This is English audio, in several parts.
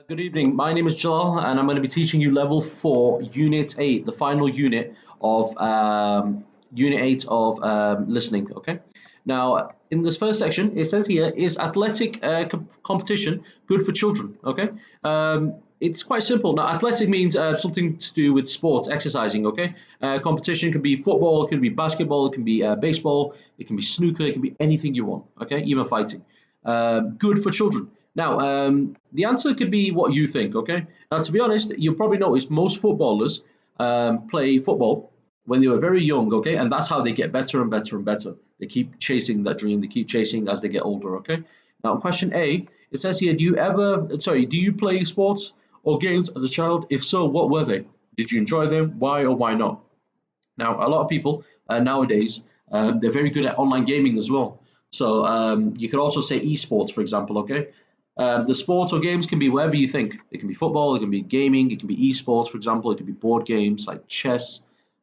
Good evening. My name is Jalal, and I'm going to be teaching you level 4, Unit 8, the final Unit 8 of listening. Okay. Now, in this first section, it says here, is athletic competition good for children? Okay. It's quite simple. Now, athletic means something to do with sports, exercising. Okay. Competition can be football, it can be basketball, it can be baseball, it can be snooker, it can be anything you want. Okay. Even fighting. Good for children. Now, the answer could be what you think, okay? Now, to be honest, you'll probably notice most footballers play football when they were very young, okay? And that's how they get better and better and better. They keep chasing that dream, they keep chasing as they get older, okay? Now, question A, it says here, do you play sports or games as a child? If so, what were they? Did you enjoy them? Why or why not? Now, a lot of people nowadays, they're very good at online gaming as well. So you could also say esports, for example, okay? The sports or games can be whatever you think. It can be football, it can be gaming, it can be esports, for example, it could be board games like chess,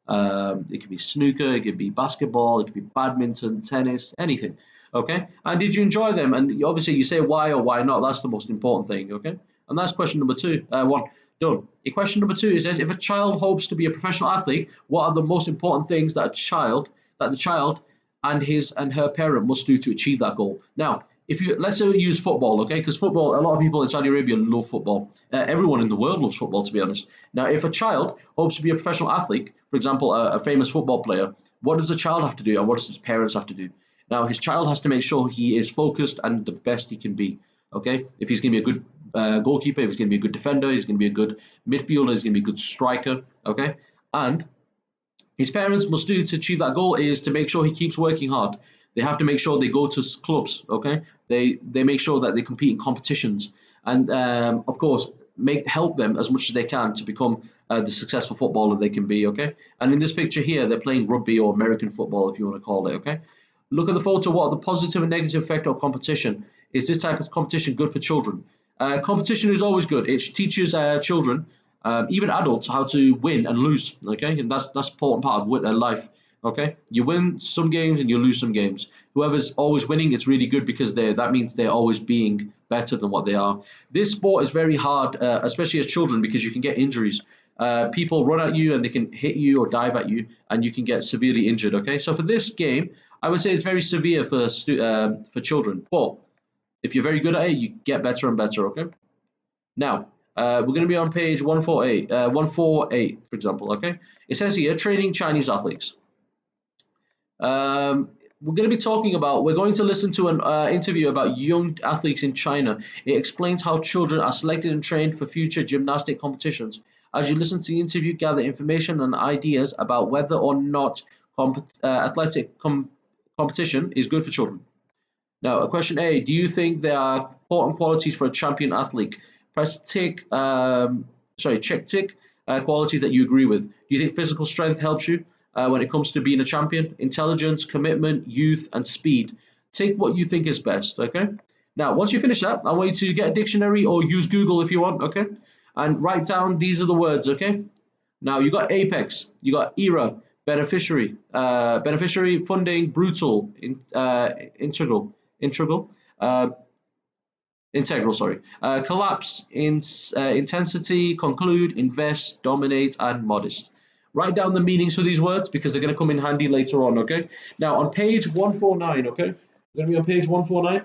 it could be snooker, it could be basketball, it could be badminton, tennis, anything. Okay. And did you enjoy them? And obviously, you say why or why not. That's the most important thing. Okay. And that's question number two. One done. Question number two says, if a child hopes to be a professional athlete, what are the most important things that the child and his and her parent must do to achieve that goal? Now, if you let's say we use football, okay, because football, a lot of people in Saudi Arabia love football. Everyone in the world loves football, to be honest. Now, if a child hopes to be a professional athlete, for example, a famous football player, what does the child have to do, and what does his parents have to do? Now, his child has to make sure he is focused and the best he can be. Okay, if he's going to be a good goalkeeper, if he's going to be a good defender, he's going to be a good midfielder, he's going to be a good striker. Okay, and his parents must do to achieve that goal is to make sure he keeps working hard. They have to make sure they go to clubs. Okay, they make sure that they compete in competitions, and of course help them as much as they can to become the successful footballer they can be. Okay, and in this picture here, they're playing rugby or American football, if you want to call it. Okay, look at the photo. What are the positive and negative effect of competition? Is this type of competition good for children? Competition is always good. It teaches children, even adults, how to win and lose. Okay, and that's important part of life. Okay, you win some games and you lose some games. Whoever's always winning, it's really good because that means they're always being better than what they are. This sport is very hard, especially as children, because you can get injuries. People run at you and they can hit you or dive at you, and you can get severely injured. Okay, so for this game, I would say it's very severe for children. But if you're very good at it, you get better and better. Okay. Now, we're going to be on page 148, for example. Okay. It says here, training Chinese athletes. We're going to listen to an interview about young athletes in China. It explains how children are selected and trained for future gymnastic competitions. As you listen to the interview, gather information and ideas about whether or not athletic competition is good for children. Now, question A, do you think there are important qualities for a champion athlete? Press tick, check tick, qualities that you agree with. Do you think physical strength helps you when it comes to being a champion? Intelligence, commitment, youth, and speed. Take what you think is best, okay? Now, once you finish that, I want you to get a dictionary or use Google if you want, okay? And write down these are the words, okay? Now, you got apex, you got era, beneficiary, funding, brutal, integral, integral, uh, integral, sorry, collapse, intensity, conclude, invest, dominate, and modest. Write down the meanings for these words because they're going to come in handy later on, okay? Now, on page 149, okay? We're going to be on page 149.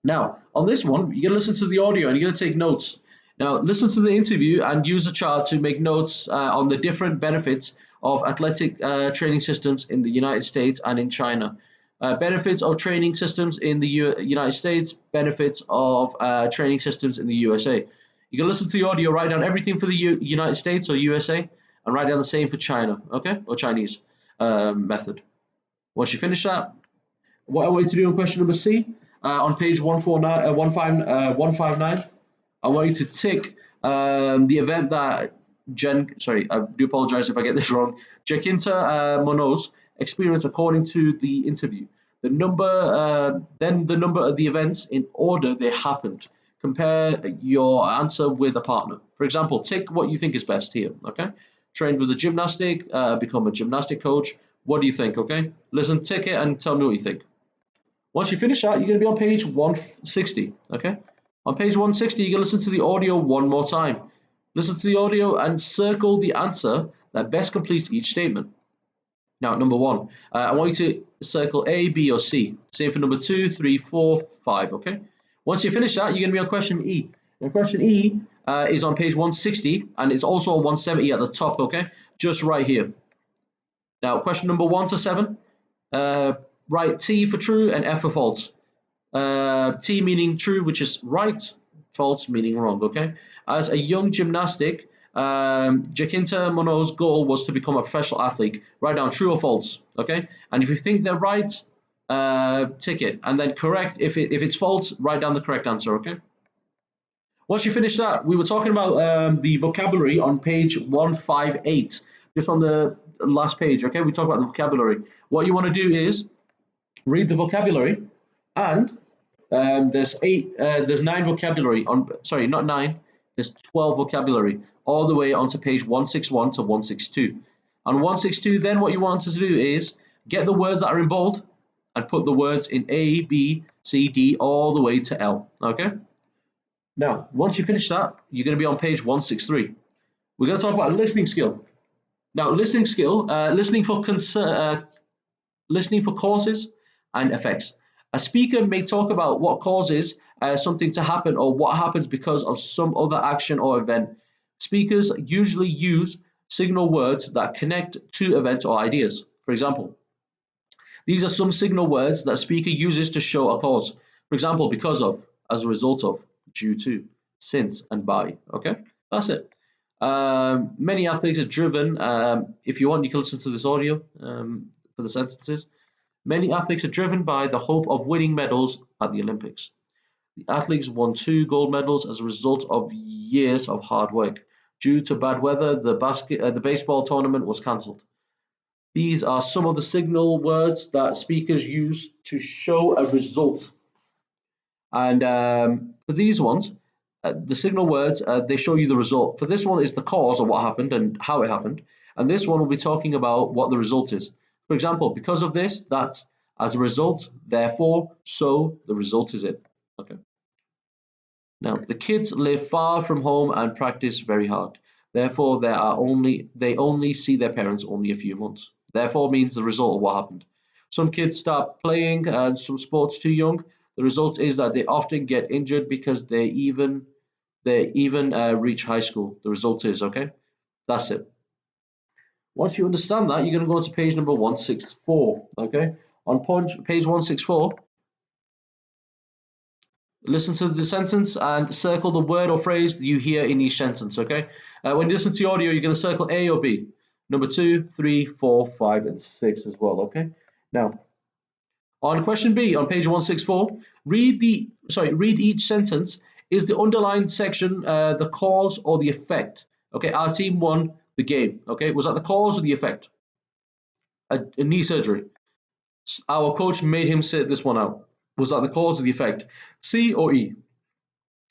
Now, on this one, you're going to listen to the audio and you're going to take notes. Now, listen to the interview and use a chart to make notes on the different benefits of athletic training systems in the United States and in China. Benefits of training systems in the United States, benefits of training systems in the USA. You can listen to the audio, write down everything for the United States or USA, and write down the same for China, okay, or Chinese method. Once you finish that, what I want you to do on question number C, on page 159, I want you to tick the event that I do apologize if I get this wrong, Jacinta Munoz experienced according to the interview. Then the number of the events in order they happened. Compare your answer with a partner. For example, tick what you think is best here, okay? Trained with a gymnastic, become a gymnastic coach. What do you think, okay? Listen, tick it and tell me what you think. Once you finish that, you're going to be on page 160, okay? On page 160, you can listen to the audio one more time. Listen to the audio and circle the answer that best completes each statement. Now, number one, I want you to circle A, B, or C. Same for number 2, 3, 4, 5, okay? Once you finish that, you're going to be on question E. Now, question E is on page 160, and it's also on 170 at the top, okay? Just right here. Now, question number 1 to 7, write T for true and F for false. T meaning true, which is right, false meaning wrong, okay? As a young gymnastic, Jacinta Monod's goal was to become a professional athlete. Write down true or false, okay? And if you think they're right, tick it. And then correct, if it's false, write down the correct answer, okay? Once you finish that, we were talking about the vocabulary on page 158, just on the last page, okay? We talk about the vocabulary. What you want to do is read the vocabulary, and there's 9 vocabulary on, sorry, not 9, there's 12 vocabulary all the way onto page 161 to 162. On 162, then what you want to do is get the words that are in bold and put the words in A, B, C, D, all the way to L, okay? Now, once you finish that, you're going to be on page 163. We're going to talk about listening skill. Now, listening skill, listening for causes and effects. A speaker may talk about what causes something to happen or what happens because of some other action or event. Speakers usually use signal words that connect two events or ideas. For example, these are some signal words that a speaker uses to show a cause. For example, because of, as a result of, due to, since, and by. Okay, that's it. Many athletes are driven, if you want, you can listen to this audio for the sentences. Many athletes are driven by the hope of winning medals at the Olympics. The athletes won 2 gold medals as a result of years of hard work. Due to bad weather, the baseball tournament was cancelled. These are some of the signal words that speakers use to show a result. And for these ones, the signal words, they show you the result. For this one is the cause of what happened and how it happened. And this one will be talking about what the result is. For example, because of this, that, as a result, therefore, so, the result is it. Okay. Now, the kids live far from home and practice very hard. Therefore, they only see their parents only a few months. Therefore means the result of what happened. Some kids start playing some sports too young. The result is that they often get injured because they even reach high school. The result is, okay, that's it. Once you understand that, you're going to go to page number 164, okay? On page 164, listen to the sentence and circle the word or phrase that you hear in each sentence, okay? When you listen to the audio, you're going to circle A or B. Number 2, 3, 4, 5, and 6 as well, okay? Now, on question B, on page 164, read each sentence. Is the underlined section the cause or the effect? Okay, our team won the game, okay? Was that the cause or the effect? A knee surgery. Our coach made him sit this one out. Was that the cause or the effect? C or E?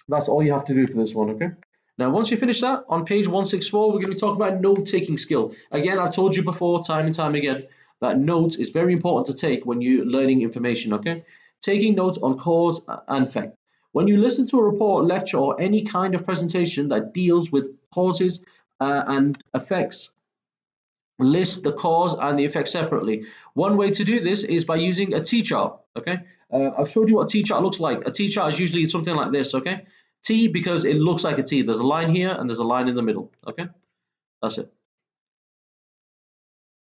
That's all you have to do for this one, okay? Now, once you finish that, on page 164, we're going to be talking about note-taking skill. Again, I've told you before, time and time again, that notes is very important to take when you're learning information, okay? Taking notes on cause and effect. When you listen to a report, lecture, or any kind of presentation that deals with causes and effects, list the cause and the effect separately. One way to do this is by using a T-chart, okay? I've showed you what a T-chart looks like. A T-chart is usually something like this, okay? T because it looks like a T. There's a line here and there's a line in the middle, okay? That's it.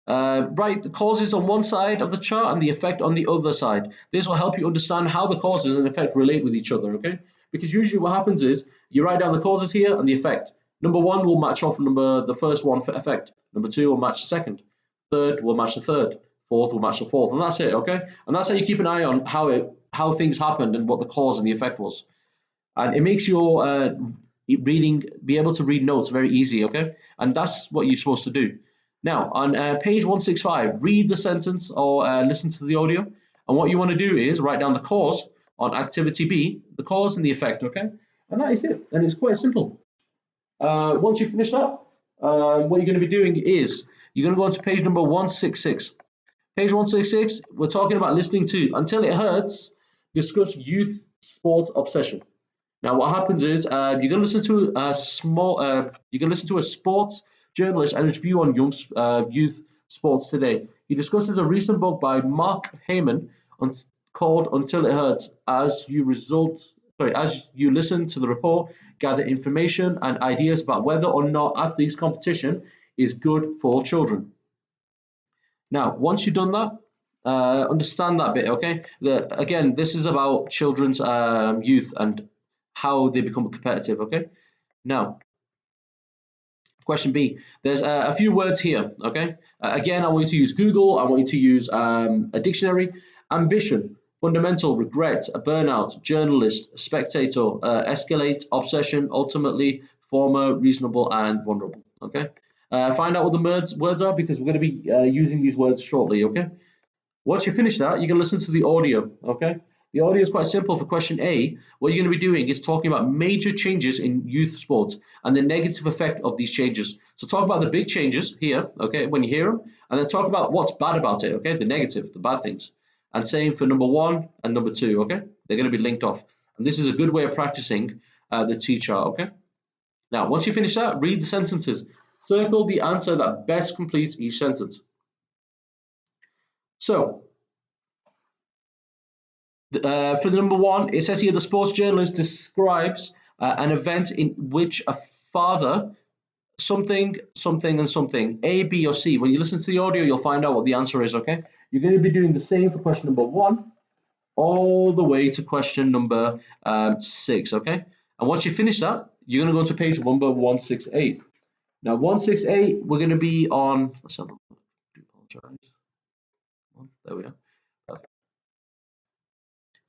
Write the causes on one side of the chart and the effect on the other side. This will help you understand how the causes and effect relate with each other, okay? Because usually what happens is you write down the causes here and the effect. Number 1 will match off the first one for effect. Number 2 will match the second. Third will match the third. Fourth will match the fourth, and that's it, okay? And that's how you keep an eye on how things happened and what the cause and the effect was. And it makes your be able to read notes very easy, okay? And that's what you're supposed to do. Now, on page 165, read the sentence or listen to the audio. And what you want to do is write down the cause on activity B, the cause and the effect, okay? And that is it. And it's quite simple. Once you finish that, what you're going to be doing is you're going to go on to page number 166. Page 166, we're talking about listening to Until It Hurts, discuss youth sports obsession. Now, what happens is you're going to listen to a you're going to listen to a sports journalist and his view on youth sports today. He discusses a recent book by Mark Heyman on, called "Until It Hurts." As you listen to the report, gather information and ideas about whether or not athletes competition is good for children. Now, once you've done that, understand that bit, okay? Again, this is about children's youth and how they become competitive, okay? Now, question B. There's a few words here, okay? Again, I want you to use Google. I want you to use a dictionary. Ambition, fundamental, regret, a burnout, journalist, spectator, escalate, obsession, ultimately, former, reasonable, and vulnerable, okay? Find out what the words are because we're going to be using these words shortly, okay? Once you finish that, you can listen to the audio, okay? The audio is quite simple for question A. What you're going to be doing is talking about major changes in youth sports and the negative effect of these changes. So talk about the big changes here, okay, when you hear them, and then talk about what's bad about it, okay, the negative, the bad things. And same for number 1 and number 2, okay? They're going to be linked off. And this is a good way of practicing the T chart, okay? Now, once you finish that, read the sentences. Circle the answer that best completes each sentence. So, for the number 1, it says here the sports journalist describes an event in which a father, something, something, and something, A, B, or C. When you listen to the audio, you'll find out what the answer is, okay? You're going to be doing the same for question number 1 all the way to question number 6, okay? And once you finish that, you're going to go to page number 168. Now, 168, we're going to be on, let's have a look. I do apologize. There we are. Okay.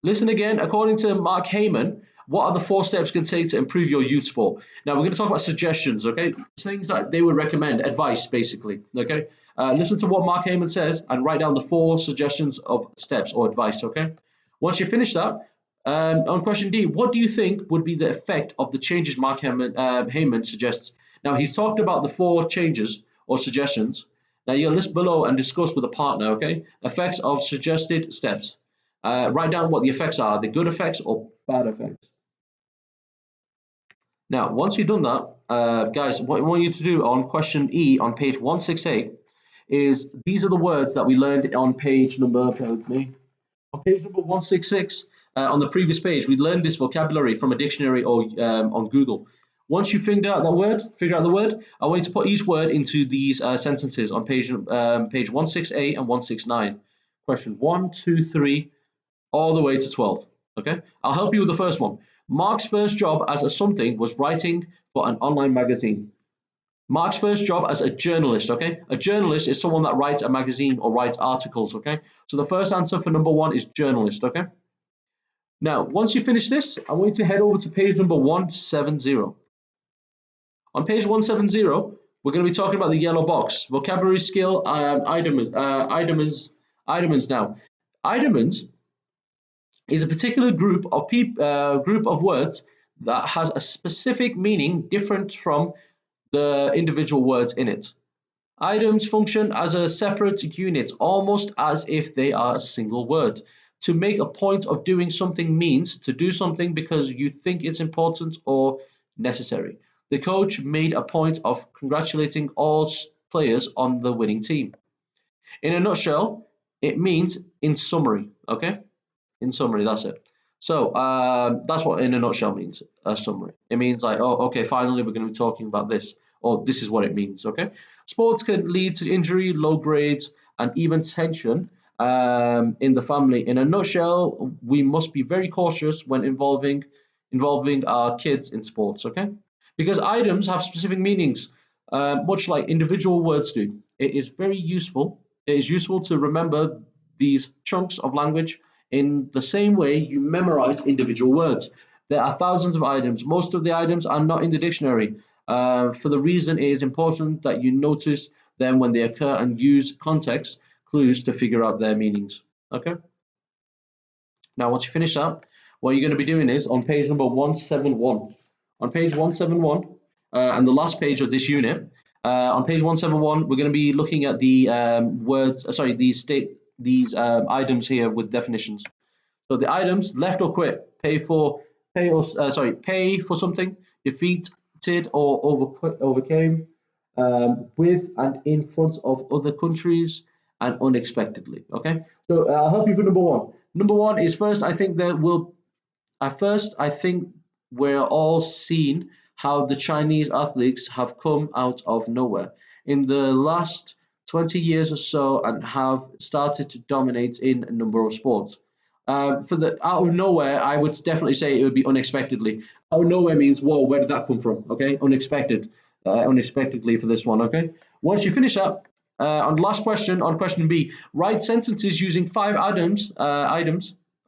Listen again. According to Mark Heyman, what are the 4 steps you can take to improve your youth sport? Now, we're going to talk about suggestions, okay? Things that they would recommend, advice, basically, okay? Listen to what Mark Heyman says and write down the 4 suggestions of steps or advice, okay? Once you finish that, on question D, what do you think would be the effect of the changes Mark Heyman suggests? Now, he's talked about the 4 changes or suggestions. Now, you'll list below and discuss with a partner, okay? Effects of suggested steps. Write down what the effects are, the good effects or bad effects. Now, once you've done that, guys, what I want you to do on question E on page 168 is these are the words that we learned on page number, on page number 166 on the previous page. We learned this vocabulary from a dictionary or on Google. Once you figure out the word, I want you to put each word into these sentences on page 168 and 169. Question 1, 2, 3, all the way to 12. Okay, I'll help you with the first one. Mark's first job as a something was writing for an online magazine. Mark's first job as a journalist, okay? A journalist is someone that writes a magazine or writes articles, okay? So the first answer for number 1 is journalist, okay? Now, once you finish this, I want you to head over to page number 170. On page 170, we're going to be talking about the yellow box, vocabulary skill, Idemons now. Idemons is a particular group of words that has a specific meaning different from the individual words in it. Items function as a separate unit, almost as if they are a single word. To make a point of doing something means to do something because you think it's important or necessary. The coach made a point of congratulating all players on the winning team. In a nutshell, it means in summary, okay? In summary, that's it. So that's what in a nutshell means, a summary. It means like, oh, okay, finally we're going to be talking about this, or this is what it means, okay? Sports can lead to injury, low grades, and even tension in the family. In a nutshell, we must be very cautious when involving our kids in sports, okay? Because items have specific meanings, much like individual words do. It is very useful. It is useful to remember these chunks of language in the same way you memorize individual words. There are thousands of items. Most of the items are not in the dictionary. For the reason it is important that you notice them when they occur and use context clues to figure out their meanings. Okay? Now, once you finish that, what you're going to be doing is on page number 171. On page 171, and the last page of this unit, on page 171, we're going to be looking at the these items here with definitions. So the items, left or quit, pay for, pay for something, defeated or overcame, with and in front of other countries, and unexpectedly. Okay, so I'll help you for number one. Number one is first. I think that will at first, I think we're all seeing how the Chinese athletes have come out of nowhere in the last 20 years or so and have started to dominate in a number of sports. For the out of nowhere, I would definitely say it would be unexpectedly. Out of nowhere means, whoa, where did that come from? Okay, unexpectedly for this one. Okay, once you finish that, on the last question, on question B, write sentences using five idioms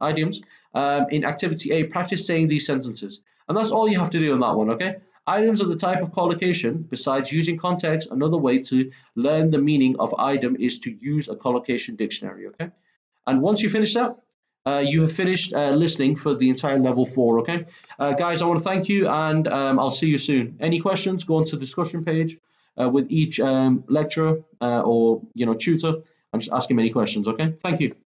in activity A. Practice saying these sentences, and that's all you have to do on that one. Okay. Items are the type of collocation. Besides using context, another way to learn the meaning of item is to use a collocation dictionary. Okay. And once you finish that, you have finished listening for the entire level 4. Okay, guys, I want to thank you, and I'll see you soon. Any questions? Go onto the discussion page with each lecturer or tutor, and just ask him any questions. Okay, thank you.